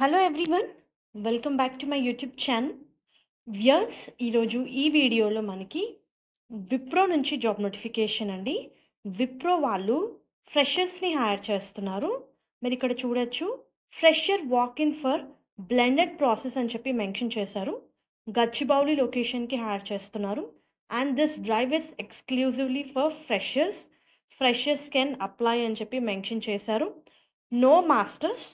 Hello everyone, welcome back to my YouTube channel. Viewers, ఈరోజు ఈ వీడియోలో మనకి విప్రో నుంచి జాబ్ నోటిఫికేషన్ అండి. విప్రో వాళ్ళు ఫ్రెషర్స్ని హైర్ చేస్తున్నారు. మీరు ఇక్కడ చూడొచ్చు, fresher walk in for blended process అని చెప్పి మెన్షన్ చేశారు. గచ్చిబౌలి లొకేషన్కి హైర్ చేస్తున్నారు. And this drive is exclusively for freshers. Freshers can apply అని చెప్పి మెన్షన్ చేశారు. No masters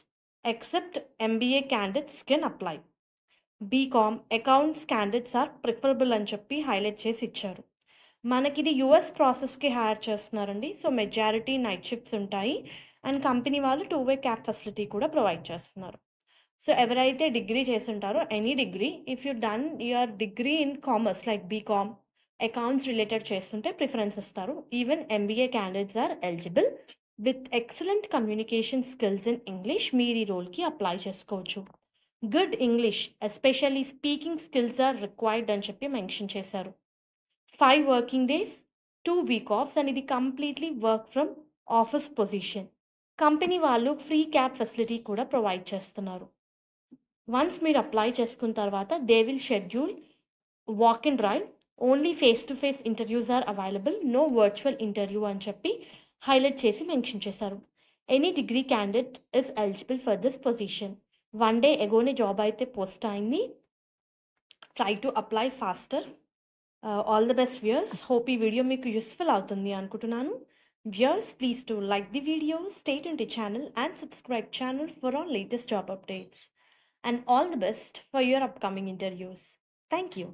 except MBA candidates can apply. BCom accounts candidates are preferable అని చెప్పి హైలైట్ చేసి ఇచ్చారు. మనకి ఇది యుఎస్ ప్రాసెస్కి హైర్ చేస్తున్నారండి. సో మెజారిటీ నైట్ షిఫ్ట్స్ ఉంటాయి. అండ్ కంపెనీ వాళ్ళు 2-way క్యాప్ ఫెసిలిటీ కూడా ప్రొవైడ్ చేస్తున్నారు. సో ఎవరైతే డిగ్రీ చేస్తుంటారో, any degree, if you done your degree in commerce like BCom accounts related చేస్తుంటే ప్రిఫరెన్స్ ఇస్తారు. Even MBA candidates are eligible. With excellent communication skills in English మీరు ఈ రోల్కి apply చేసుకోవచ్చు. Good English especially speaking skills are required అని చెప్పి mention చేశారు. 5 working days, 2 week offs and ఇది completely work from office position. Company వాళ్ళు free cab facility కూడా ప్రొవైడ్ చేస్తున్నారు. వన్స్ మీరు అప్లై చేసుకున్న తర్వాత they will schedule walk in drive. Only face to face interviews are available, no virtual interview అని చెప్పి highlight చేసి మెన్షన్ చేశారు. Any degree candidate is eligible for this position. 1 day ఎగోనే జాబ్ అయితే పోస్ట్ అయింది. Try to apply faster. All the best viewers. Hope ఈ video మీకు useful అవుతుంది అనుకుంటున్నాను. Viewers, please to like the video, stay tuned to channel and subscribe channel for all latest job updates. And all the best for your upcoming interviews. Thank you.